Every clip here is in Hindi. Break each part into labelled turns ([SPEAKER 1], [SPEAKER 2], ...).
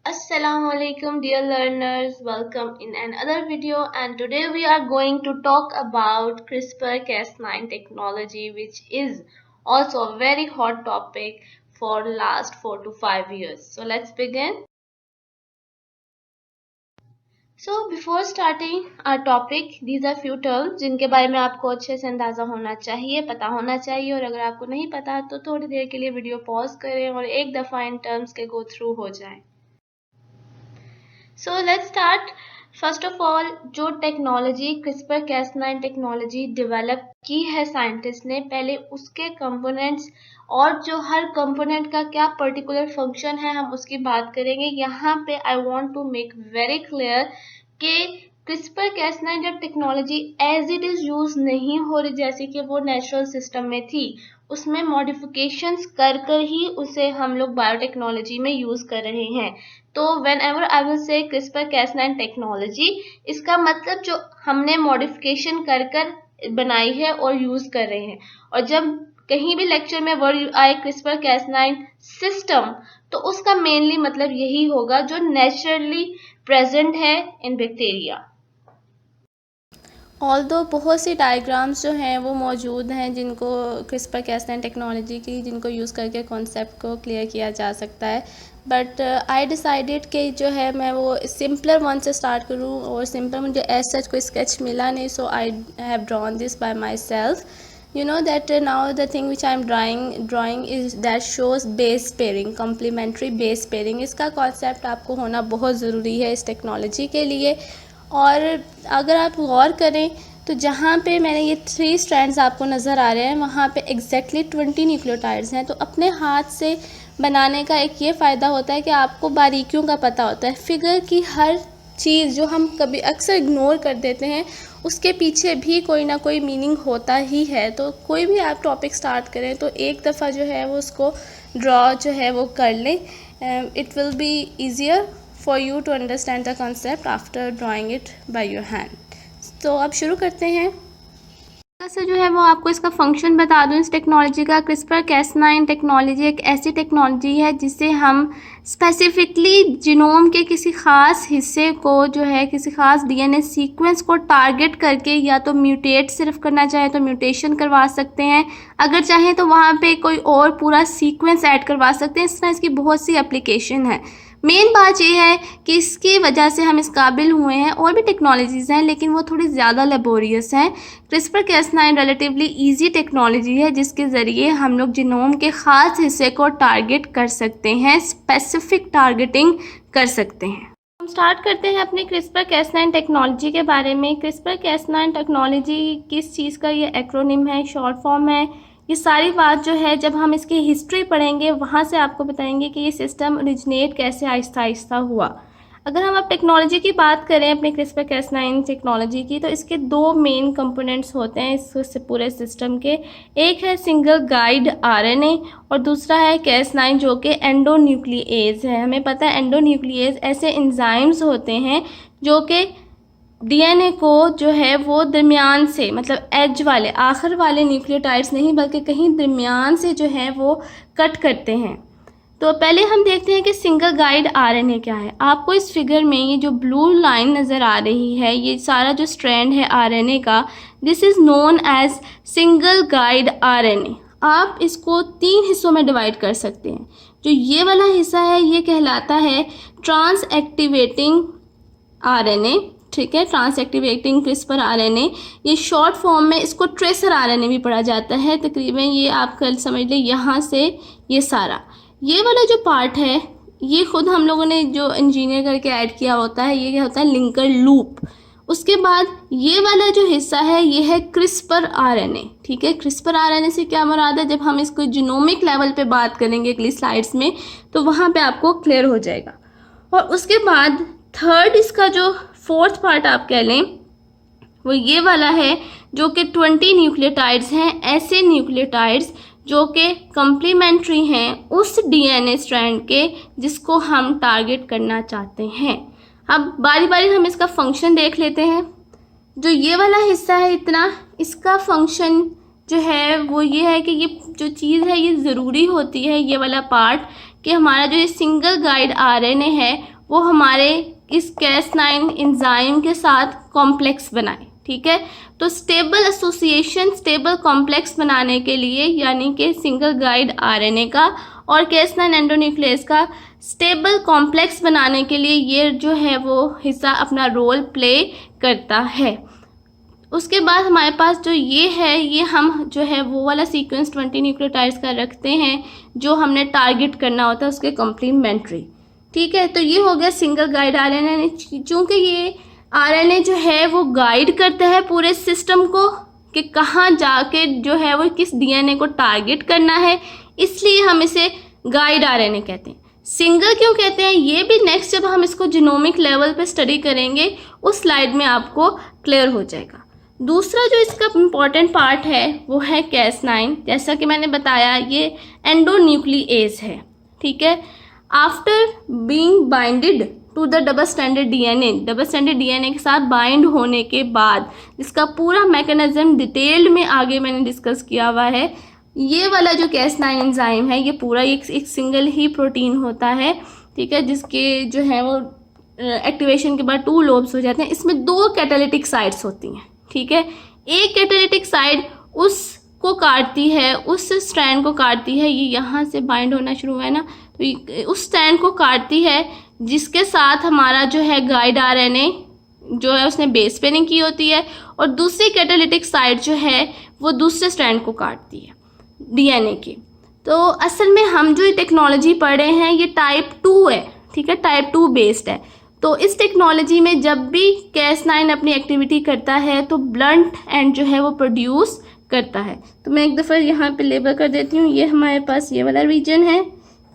[SPEAKER 1] Assalamu alaikum dear learners, welcome in another video, and today we are going to talk about CRISPR-Cas9 technology, which is also a very hot topic for last 4 to 5 years. So let's begin. So before starting our topic, these are few terms जिनके बारे में आपको अच्छे से अंदाज़ा होना चाहिए, पता होना चाहिए, और अगर आपको नहीं पता तो थोड़ी देर के लिए वीडियो पॉज करें और एक दफ़ा इन टर्म्स के गो थ्रू हो जाएं। So let's start. First of all, जो टेक्नोलॉजी CRISPR-Cas9 टेक्नोलॉजी डेवलप की है साइंटिस्ट ने, पहले उसके कंपोनेंट्स और जो हर कंपोनेंट का क्या पर्टिकुलर फंक्शन है हम उसकी बात करेंगे। यहाँ पे I want to make very clear कि CRISPR-Cas9 जब technology as it is use नहीं हो रही जैसे कि वो नेचुरल सिस्टम में थी, उसमें मॉडिफिकेशंस कर ही उसे हम लोग बायोटेक्नोलॉजी में यूज कर रहे हैं। तो when ever I will say CRISPR-Cas9 technology, इसका मतलब जो हमने मॉडिफिकेशन कर बनाई है और यूज कर रहे हैं। और जब कहीं भी लेक्चर में वर्ड आए CRISPR-Cas9 सिस्टम, तो उसका मेनली मतलब यही होगा जो नेचुरली प्रेजेंट है इन बैक्टीरिया।
[SPEAKER 2] ऑल्दो बहुत सी डायग्राम्स जो हैं वो मौजूद हैं जिनको CRISPR-Cas9 टेक्नोलॉजी की जिनको यूज़ करके कॉन्सेप्ट को क्लियर किया जा सकता है, बट आई डिसाइडेड कि जो है मैं वो सिंपलर वन से स्टार्ट करूं, और सिंपल मुझे एज सच कोई स्केच मिला नहीं, so I have drawn this by myself. You know that now the thing which I am drawing is that shows base pairing, complementary base pairing. इसका कॉन्सेप्ट आपको होना बहुत ज़रूरी है इस टेक्नोलॉजी के लिए। और अगर आप गौर करें तो जहाँ पे मैंने ये 3 स्ट्रैंड्स आपको नज़र आ रहे हैं, वहाँ पे एग्जैक्टली 20 न्यूक्लियोटाइड्स हैं। तो अपने हाथ से बनाने का एक ये फ़ायदा होता है कि आपको बारीकियों का पता होता है। फिगर की हर चीज़ जो हम कभी अक्सर इग्नोर कर देते हैं, उसके पीछे भी कोई ना कोई मीनिंग होता ही है। तो कोई भी आप टॉपिक स्टार्ट करें तो एक दफ़ा जो है वो उसको ड्रॉ जो है वो कर लें। It will be easier for you to understand the concept after drawing it by your hand. तो अब शुरू करते हैं। से जो है वो आपको इसका फंक्शन बता दूं इस टेक्नोलॉजी का। CRISPR-Cas9 टेक्नोलॉजी एक ऐसी टेक्नोलॉजी है जिसे हम स्पेसिफिकली जीनोम के किसी ख़ास हिस्से को जो है किसी ख़ास DNA सीक्वेंस को टारगेट करके या तो म्यूटेट सिर्फ करना चाहे तो म्यूटेशन करवा सकते हैं, अगर चाहें तो वहाँ पे कोई और पूरा सीक्वेंस ऐड करवा सकते हैं। इस तरह इसकी बहुत सी एप्लीकेशन है। मेन बात यह है कि इसकी वजह से हम इस काबिल हुए हैं। और भी टेक्नोलॉजीज़ हैं लेकिन वो थोड़ी ज़्यादा लेबोरियस हैं। CRISPR-Cas9 रिलेटिवली इजी टेक्नोलॉजी है जिसके ज़रिए हम लोग जीनोम के ख़ास हिस्से को टारगेट कर सकते हैं, स्पेसिफिक टारगेटिंग कर सकते हैं। हम स्टार्ट करते हैं अपने CRISPR-Cas9 टेक्नोलॉजी के बारे में। CRISPR-Cas9 टेक्नोलॉजी किस चीज़ का ये एक्रोनिम है, शॉर्ट फॉर्म है, ये सारी बात जो है जब हम इसकी हिस्ट्री पढ़ेंगे वहाँ से आपको बताएंगे कि ये सिस्टम ओरिजिनेट कैसे आहिस्ता आहिस्ता हुआ। अगर हम अब टेक्नोलॉजी की बात करें अपने CRISPR-Cas9 टेक्नोलॉजी की, तो इसके 2 मेन कंपोनेंट्स होते हैं इस पूरे सिस्टम के। एक है सिंगल गाइड RNA और दूसरा है Cas9 जो कि एंडोन्यूक्लिएज है। हमें पता है एंडोन्यूक्लिएज ऐसे एंजाइम्स होते हैं जो कि DNA को जो है वो दरमियान से, मतलब एज वाले आखिर वाले न्यूक्लियोटाइड्स नहीं बल्कि कहीं दरमियान से जो है वो कट करते हैं। तो पहले हम देखते हैं कि सिंगल गाइड RNA क्या है। आपको इस फिगर में ये जो ब्लू लाइन नज़र आ रही है, ये सारा जो स्ट्रैंड है RNA का, this is known as single guide RNA। आप इसको 3 हिस्सों में डिवाइड कर सकते हैं। जो ये वाला हिस्सा है ये कहलाता है ट्रांस एक्टिवेटिंग RNA, ठीक है, ट्रांस एक्टिवेटिंग CRISPR RNA। ये शॉर्ट फॉर्म में इसको ट्रेसर RNA भी पढ़ा जाता है। तकरीबन ये आप कल समझ लें यहाँ से ये सारा ये वाला जो पार्ट है ये खुद हम लोगों ने जो इंजीनियर करके ऐड किया होता है, ये क्या होता है, लिंकर लूप। उसके बाद ये वाला जो हिस्सा है ये है CRISPR RNA, ठीक है। CRISPR RNA से क्या मुराद है, जब हम इसको जीनोमिक लेवल पे बात करेंगे अगली स्लाइड्स में तो वहाँ पे आपको क्लियर हो जाएगा। और उसके बाद थर्ड इसका जो 4th पार्ट आप कह लें वो ये वाला है जो कि 20 न्यूक्लियोटाइड्स हैं, ऐसे न्यूक्लियोटाइड्स जो कि कम्प्लीमेंट्री हैं उस DNA स्ट्रैंड के जिसको हम टारगेट करना चाहते हैं। अब बारी बारी हम इसका फंक्शन देख लेते हैं। जो ये वाला हिस्सा है इतना, इसका फंक्शन जो है वो ये है कि ये जो चीज़ है ये ज़रूरी होती है, ये वाला पार्ट, कि हमारा जो ये सिंगल गाइड RNA है वो हमारे इस Cas9 एंजाइम के साथ कॉम्प्लेक्स बनाए। ठीक है, तो स्टेबल एसोसिएशन, स्टेबल कॉम्प्लेक्स बनाने के लिए, यानी कि सिंगल गाइड आरएनए का और Cas9 एंडोन्यूक्लियस का स्टेबल कॉम्प्लेक्स बनाने के लिए ये जो है वो हिस्सा अपना रोल प्ले करता है। उसके बाद हमारे पास जो ये है, ये हम जो है वो वाला सीक्वेंस 20 न्यूक्लियोटाइड्स का रखते हैं जो हमने टारगेट करना होता है उसके कॉम्प्लीमेंट्री। ठीक है, तो ये हो गया सिंगल गाइड आरएनए। चूँकि ये आरएनए जो है वो गाइड करता है पूरे सिस्टम को कि कहाँ जाके जो है वो किस डीएनए को टारगेट करना है, इसलिए हम इसे गाइड आरएनए कहते हैं। सिंगल क्यों कहते हैं ये भी नेक्स्ट जब हम इसको जीनोमिक लेवल पे स्टडी करेंगे उस स्लाइड में आपको क्लियर हो जाएगा। दूसरा जो इसका इम्पॉर्टेंट पार्ट है वो है Cas9। जैसा कि मैंने बताया ये एंडोन्यूक्लिएज है। ठीक है, after being binded to the double stranded DNA, double stranded DNA के साथ बाइंड होने के बाद इसका पूरा मैकेनिज्म डिटेल्ड में आगे मैंने डिस्कस किया हुआ है। ये वाला जो Cas9 एंजाइम है ये पूरा एक सिंगल ही प्रोटीन होता है। ठीक है, जिसके जो है वो एक्टिवेशन के बाद 2 लोब्स हो जाते हैं। इसमें 2 कैटालिटिक साइट्स होती हैं। ठीक है, एक कैटालिटिक साइड उसको काटती है, उस स्ट्रैंड को काटती है, ये यहाँ से बाइंड होना शुरू हुआ है ना, तो उस स्ट्रैंड को काटती है जिसके साथ हमारा जो है गाइड आरएनए जो है उसने बेस पेयरिंग की होती है, और दूसरी कैटालिटिक साइड जो है वो दूसरे स्ट्रैंड को काटती है डीएनए की। तो असल में हम जो ये टेक्नोलॉजी पढ़ रहे हैं ये टाइप 2 है। ठीक है, टाइप 2 बेस्ड है। तो इस टेक्नोलॉजी में जब भी Cas9 अपनी एक्टिविटी करता है तो ब्लंट एंड जो है वो प्रोड्यूस करता है। तो मैं एक दफ़ा यहाँ पे लेबल कर देती हूँ। ये हमारे पास ये वाला रीजन है,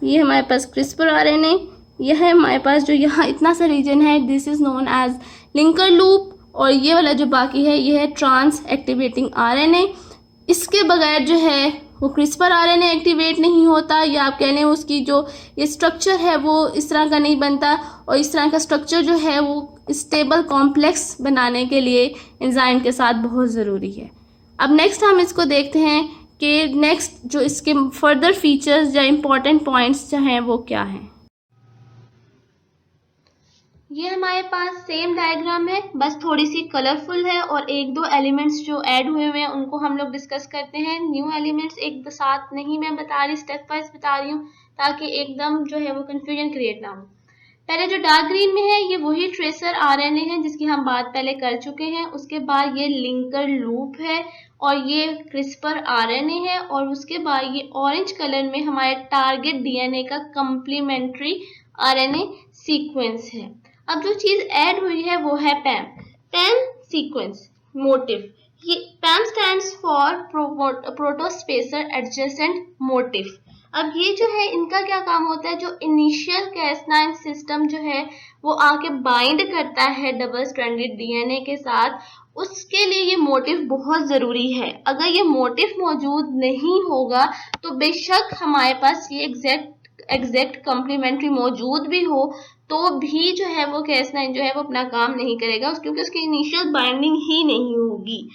[SPEAKER 2] ये हमारे पास क्रिस्पर आरएनए, यह है हमारे पास जो यहाँ इतना सा रीजन है, this is known as linker loop, और ये वाला जो बाकी है ये है ट्रांस एक्टिवेटिंग आरएनए। इसके बगैर जो है वो क्रिस्पर आरएनए एक्टिवेट नहीं होता, या आप कह लें उसकी जो ये स्ट्रक्चर है वो इस तरह का नहीं बनता, और इस तरह का स्ट्रक्चर जो है वो स्टेबल कॉम्प्लेक्स बनाने के लिए एंजाइम के साथ बहुत ज़रूरी है। अब नेक्स्ट हम इसको देखते हैं कि नेक्स्ट जो इसके फर्दर फीचर्स या इम्पोर्टेंट पॉइंट्स जो हैं वो क्या हैं।
[SPEAKER 1] ये हमारे पास सेम डायग्राम है, बस थोड़ी सी कलरफुल है, और 1-2 एलिमेंट्स जो ऐड हुए हुए हैं उनको हम लोग डिस्कस करते हैं। न्यू एलिमेंट्स एक साथ नहीं मैं बता रही, स्टेप वाइज बता रही हूँ ताकि एकदम जो है वो कंफ्यूजन क्रिएट ना हो। पहले जो डार्क ग्रीन में है ये वही ट्रेसर आरएनए है जिसकी हम बात पहले कर चुके हैं। उसके बाद ये लिंकर लूप है और ये क्रिस्पर आरएनए है, और उसके बाद ये ऑरेंज कलर में हमारे टारगेट डीएनए का कंप्लीमेंट्री आरएनए सीक्वेंस है। अब जो चीज ऐड हुई है वो है पैम सीक्वेंस मोटिव। ये पैम स्टैंड्स फॉर प्रोटोस्पेसर एडजेसेंट मोटिव। अब ये जो है इनका क्या काम होता है, जो इनिशियल Cas9 सिस्टम जो है वो आके बाइंड करता है डबल स्ट्रैंडेड डीएनए के साथ, उसके लिए ये मोटिव बहुत जरूरी है। अगर ये मोटिव मौजूद नहीं होगा तो बेशक हमारे पास ये एग्जैक्ट कॉम्प्लीमेंट्री मौजूद भी हो तो भी जो है वो Cas9 जो है वो अपना काम नहीं करेगा, क्योंकि उसकी इनिशियल बाइंडिंग ही नहीं होगी।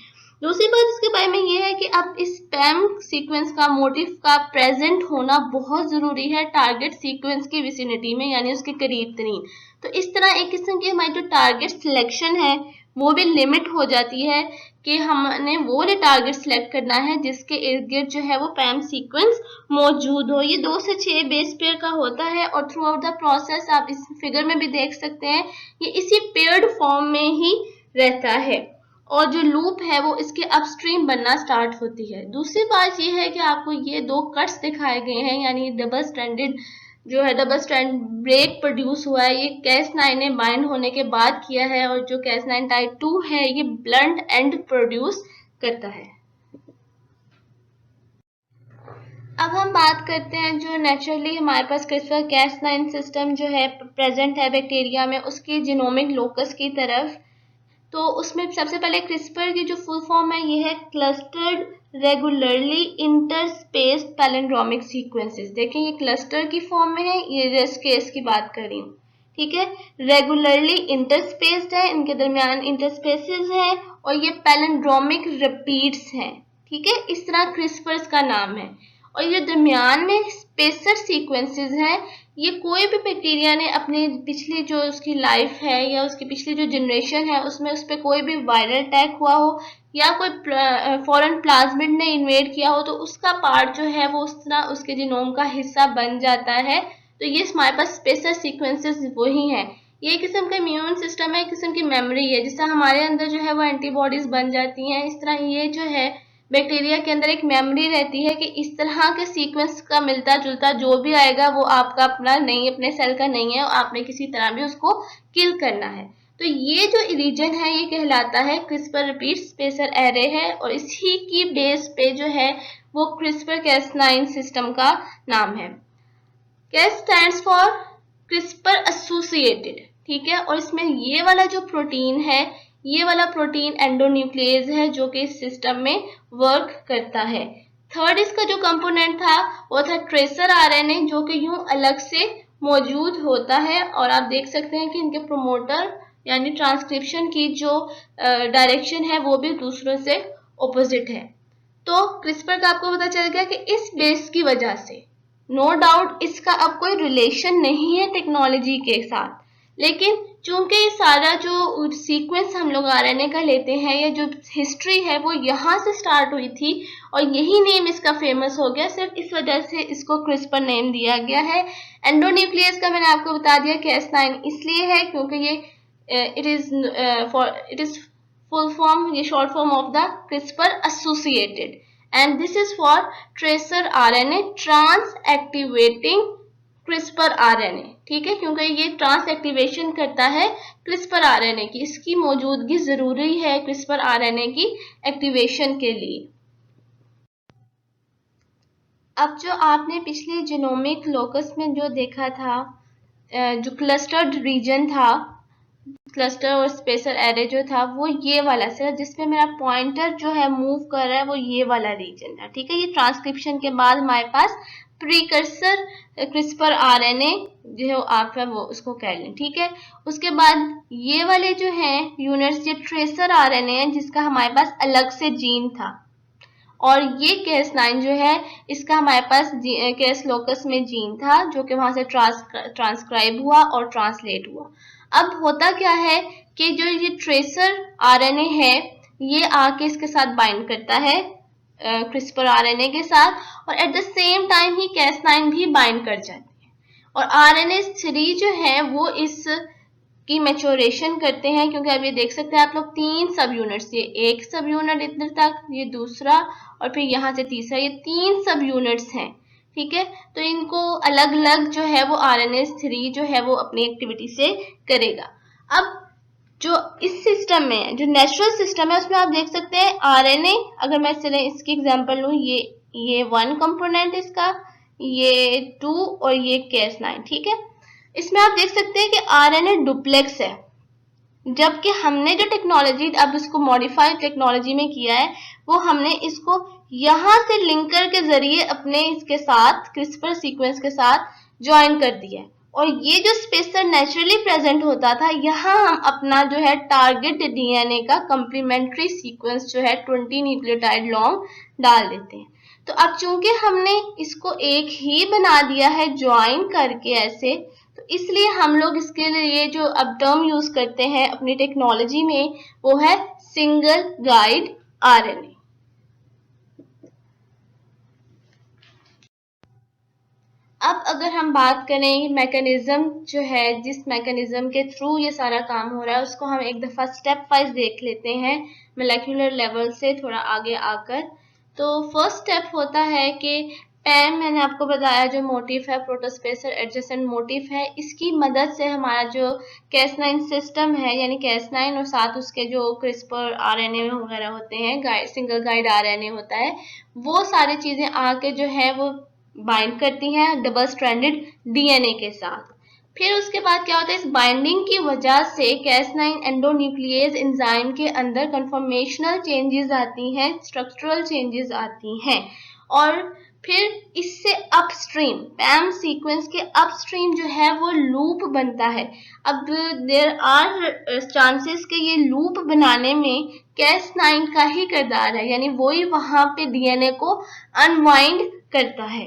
[SPEAKER 1] दूसरी बात इसके बारे में ये है कि अब इस पैम सीक्वेंस का मोटिव का प्रेजेंट होना बहुत जरूरी है टारगेट सीक्वेंस की विसिनिटी में, यानी उसके करीब तरीन। तो इस तरह एक किस्म की हमारी जो टारगेट सिलेक्शन है वो भी लिमिट हो जाती है कि हमने वो वाले टारगेट सिलेक्ट करना है जिसके इर्द गिर्द जो है वो पैम सीक्वेंस मौजूद हो। ये 2 से 6 बेस पेयर का होता है, और थ्रू आउट द प्रोसेस आप इस फिगर में भी देख सकते हैं ये इसी पेयर्ड फॉर्म में ही रहता है, और जो लूप है वो इसके अपस्ट्रीम बनना स्टार्ट होती है। दूसरी बात ये है कि आपको ये 2 कट्स दिखाए गए हैं, यानी डबल स्ट्रैंडेड जो है डबल स्ट्रैंड ब्रेक प्रोड्यूस हुआ है, ये Cas9 ने बाइंड होने के बाद किया है, और जो Cas9 टाइप 2 है ये ब्लंट एंड प्रोड्यूस करता है। अब हम बात करते हैं जो नेचुरली हमारे पास क्रिस्पर Cas9 सिस्टम जो है प्रेजेंट है बैक्टीरिया में, उसकी जीनोमिक लोकस की तरफ। तो उसमें सबसे पहले क्रिस्पर की जो फुल फॉर्म है ये है clustered regularly interspaced palindromic sequences. देखें ये क्लस्टर की फॉर्म में है, ये रेस्ट केस की बात कर रही हूँ। ठीक है, रेगुलरली इंटरस्पेस्ड है, इनके दरमियान इंटरस्पेसेस हैं, और ये पैलिंड्रोमिक रिपीट्स हैं। ठीक है, इस तरह क्रिस्पर्स का नाम है। और ये दरमियान में स्पेसर सीक्वेंसेस हैं, ये कोई भी बैक्टीरिया ने अपनी पिछली जो उसकी लाइफ है या उसकी पिछली जो जनरेशन है उसमें उस पर कोई भी वायरल अटैक हुआ हो या कोई फॉरेन प्लाज्मिड ने इन्वेड किया हो तो उसका पार्ट जो है वो उस तरह उसके जीनोम का हिस्सा बन जाता है। तो ये हमारे पास स्पेसर सीक्वेंसेस वही हैं। ये एक किस्म का इम्यून सिस्टम है, एक किस्म की मेमोरी है, जिससे हमारे अंदर जो है वो एंटीबॉडीज बन जाती हैं। इस तरह ये जो है बैक्टीरिया के अंदर एक मेमोरी रहती है कि इस तरह के सीक्वेंस का मिलता जुलता जो भी आएगा वो आपका अपना नहीं, अपने सेल का नहीं है और आपने किसी तरह भी उसको किल करना है। तो ये जो रीजन है ये कहलाता है क्रिस्पर रिपीट स्पेसर एरे है और इसी की बेस पे जो है वो क्रिस्पर कैस9 सिस्टम का नाम है। कैस स्टैंड्स फॉर क्रिस्पर एसोसिएटेड, ठीक है। और इसमें ये वाला जो प्रोटीन है, ये वाला प्रोटीन एंडोन्यूक्लियेज है जो कि इस सिस्टम में वर्क करता है। थर्ड इसका जो कंपोनेंट था वो था ट्रेसर आरएनए, जो कि यूं अलग से मौजूद होता है और आप देख सकते हैं कि इनके प्रोमोटर यानी ट्रांसक्रिप्शन की जो डायरेक्शन है वो भी दूसरों से ऑपोजिट है। तो क्रिस्पर का आपको पता चल गया कि इस बेस की वजह से नो डाउट इसका अब कोई रिलेशन नहीं है टेक्नोलॉजी के साथ, लेकिन चूंकि ये सारा जो सीक्वेंस हम लोग आरएनए का लेते हैं, ये जो हिस्ट्री है वो यहाँ से स्टार्ट हुई थी और यही नेम इसका फेमस हो गया, सिर्फ इस वजह से इसको क्रिस्पर नेम दिया गया है। एंडोन्यूक्लियस का मैंने आपको बता दिया कैस9 इसलिए है क्योंकि ये इट इज फुल फॉर्म, ये short form of the CRISPR associated and this is for tracer RNA trans activating CRISPR RNA, ठीक है, क्योंकि ये ट्रांस एक्टिवेशन करता है CRISPR RNA की, इसकी मौजूदगी जरूरी है CRISPR RNA की एक्टिवेशन के लिए। अब जो आपने पिछले जीनोमिक लोकस में जो देखा था, जो क्लस्टर्ड रीजन था, क्लस्टर और स्पेसर एरे जो था वो ये वाला सिर्फ जिसमें मेरा पॉइंटर जो है मूव कर रहा है वो ये वाला रीजन है, ठीक है। ये ट्रांसक्रिप्शन के बाद हमारे पास प्रीकर्सर क्रिस्पर आरएनए जो आप है वो उसको कह लें, ठीक है। उसके बाद ये वाले जो हैं यूनिट्स, ये ट्रेसर आरएनए है जिसका हमारे पास अलग से जीन था, और ये कैस9 जो है इसका हमारे पास कैस लोकस में जीन था जो कि वहां से ट्रांसक्राइब हुआ और ट्रांसलेट हुआ। अब होता क्या है कि जो ये ट्रेसर आरएनए है ये आके इसके साथ बाइंड करता है क्रिस्पर आरएनए के साथ, और एट द सेम टाइम ही कैस9 भी बाइंड कर जाती है, और RNA3 जो है वो इस की मैच्योरेशन करते हैं, क्योंकि अब ये देख सकते हैं आप लोग 3 सब यूनिट्स, ये एक सब यूनिट इधर तक, ये दूसरा और फिर यहाँ से तीसरा, ये 3 सब यूनिट्स हैं, ठीक है। तो इनको अलग अलग जो है वो RNA3 जो है वो अपनी एक्टिविटी से करेगा। अब जो इस सिस्टम में जो नेचुरल सिस्टम है उसमें आप देख सकते हैं RNA, अगर मैं चले इसकी एग्जांपल लूँ, ये 1 कंपोनेंट इसका, ये 2 और ये कैस9, ठीक है। इसमें आप देख सकते हैं कि RNA डुप्लेक्स है, जबकि हमने जो टेक्नोलॉजी अब इसको मॉडिफाइड टेक्नोलॉजी में किया है वो हमने इसको यहाँ से लिंकर के जरिए अपने इसके साथ क्रिस्पर सीक्वेंस के साथ ज्वाइन कर दिया है, और ये जो स्पेसर नेचुरली प्रेजेंट होता था यहाँ हम अपना जो है टारगेट डीएनए का कंप्लीमेंट्री सीक्वेंस जो है 20 न्यूक्लियोटाइड लॉन्ग डाल देते हैं। तो अब चूंकि हमने इसको एक ही बना दिया है ज्वाइन करके ऐसे, तो इसलिए हम लोग इसके लिए जो अब टर्म यूज करते हैं अपनी टेक्नोलॉजी में वो है सिंगल गाइड आरएनए। अब अगर हम बात करें मैकेनिज्म जो है, जिस मैकेनिज्म के थ्रू ये सारा काम हो रहा है उसको हम एक दफ़ा स्टेप वाइज देख लेते हैं मोलेक्युलर लेवल से थोड़ा आगे आकर। तो फर्स्ट स्टेप होता है कि पैम मैंने आपको बताया जो मोटिफ है प्रोटोस्पेसर एडजेसेंट मोटिफ है, इसकी मदद से हमारा जो कैस9 सिस्टम है यानी कैस9 और साथ उसके जो क्रिस्पर आरएनए वगैरह होते हैं, सिंगल गाइड आरएनए होता है, वो सारी चीज़ें आके जो है वो बाइंड करती हैं डबल स्ट्रैंडेड डीएनए के साथ। फिर उसके बाद क्या होता है, इस बाइंडिंग की वजह से कैस9 एंडोन्यूक्लियेज एंजाइम के अंदर कन्फॉर्मेशनल चेंजेस आती हैं, स्ट्रक्चरल चेंजेस आती हैं, और फिर इससे अपस्ट्रीम पैम सीक्वेंस के अपस्ट्रीम जो है वो लूप बनता है। अब देयर आर चांसेस कि ये लूप बनाने में Cas9 का ही किरदार है, यानी वो ही वहां पे डीएनए को अनवाइंड करता है।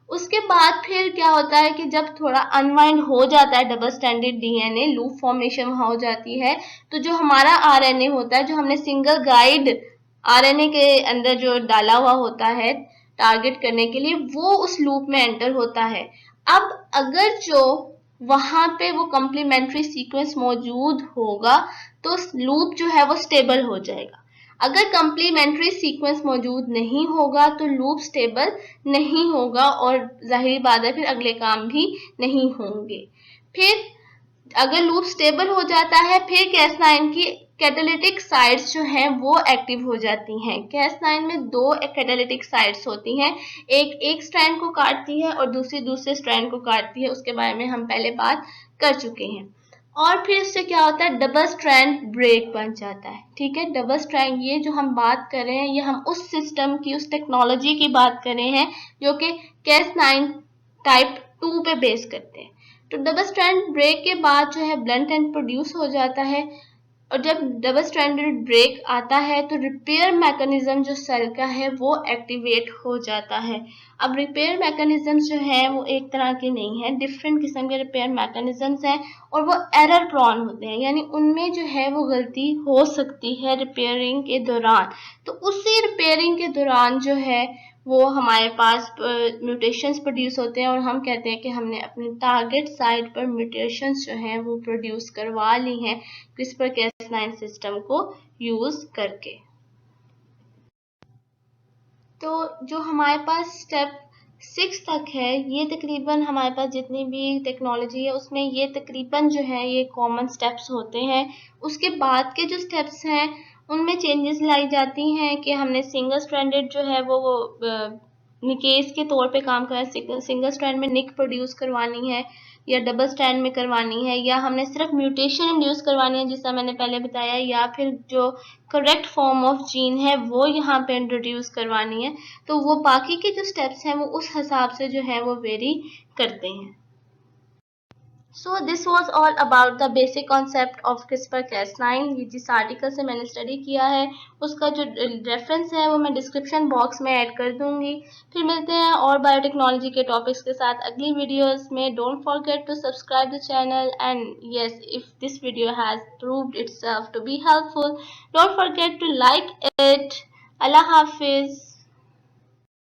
[SPEAKER 1] उसके बाद फिर क्या होता है कि जब थोड़ा अनवाइंड हो जाता है double standard DNA, loop formation वहां हो जाती है, तो जो हमारा आरएनए होता है, जो हमने सिंगल गाइड आरएनए के अंदर जो डाला हुआ होता है टारगेट करने के लिए, वो उस लूप में एंटर होता है। अब अगर जो वहां पे वो कम्प्लीमेंट्री सीक्वेंस मौजूद होगा तो लूप जो है वो स्टेबल हो जाएगा। अगर कम्प्लीमेंट्री सीक्वेंस मौजूद नहीं होगा तो लूप स्टेबल नहीं होगा और जाहिर बात है फिर अगले काम भी नहीं होंगे। फिर अगर लूप स्टेबल हो जाता है फिर Cas9 की कैटालिटिक साइट्स जो हैं वो एक्टिव हो जाती हैं। Cas9 में दो कैटालिटिक साइट्स होती हैं, एक स्ट्रैंड को काटती है और दूसरे स्ट्रैंड को काटती है, उसके बारे में हम पहले बात कर चुके हैं। और फिर इससे क्या होता है, डबल स्ट्रैंड ब्रेक बन जाता है। ठीक है, डबल स्ट्रैंड, ये जो हम बात कर रहे हैं ये हम उस सिस्टम की, उस टेक्नोलॉजी की बात कर रहे हैं जो कि Cas9 टाइप 2 पे बेस करते हैं। तो डबल स्ट्रैंड ब्रेक के बाद जो है ब्लंट एंड प्रोड्यूस हो जाता है, और जब डबल स्ट्रैंडेड ब्रेक आता है तो रिपेयर मैकेनिज्म जो सेल का है वो एक्टिवेट हो जाता है। अब रिपेयर मैकेनिज्म्स जो है वो एक तरह के नहीं है, डिफरेंट किस्म के रिपेयर मैकेनिज्म्स हैं और वो एरर प्रॉन होते हैं, यानी उनमें जो है वो गलती हो सकती है रिपेयरिंग के दौरान। तो उसी रिपेयरिंग के दौरान जो है वो हमारे पास म्यूटेशंस प्रोड्यूस होते हैं और हम कहते हैं कि हमने अपनी टारगेट साइट पर म्यूटेशंस जो हैं वो प्रोड्यूस करवा ली हैं CRISPR-Cas9 सिस्टम को यूज करके। तो जो हमारे पास स्टेप 6 तक है, ये तकरीबन हमारे पास जितनी भी टेक्नोलॉजी है उसमें ये तकरीबन जो है ये कॉमन स्टेप्स होते हैं। उसके बाद के जो स्टेप्स हैं उनमें चेंजेस लाई जाती हैं कि हमने सिंगल स्ट्रैंडेड जो है वो निकेस के तौर पे काम कर, सिंगल स्ट्रैंड में निक प्रोड्यूस करवानी है या डबल स्ट्रैंड में करवानी है, या हमने सिर्फ म्यूटेशन इंड्यूस करवानी है जिसका मैंने पहले बताया, या फिर जो करेक्ट फॉर्म ऑफ जीन है वो यहाँ पे इंट्रोड्यूस करवानी है। तो वो बाकी के जो स्टेप्स हैं वो उस हिसाब से जो है वो वेरी करते हैं। So this was all about the basic concept of CRISPR-Cas9। ये जिस आर्टिकल से मैंने स्टडी किया है उसका जो रेफरेंस है वो मैं डिस्क्रिप्शन बॉक्स में ऐड कर दूंगी। फिर मिलते हैं और बायोटेक्नोलॉजी के टॉपिक्स के साथ अगली वीडियोस में। Don't forget to subscribe the channel and yes, if this video has proved itself to be helpful, don't forget to like it. Allah Hafiz.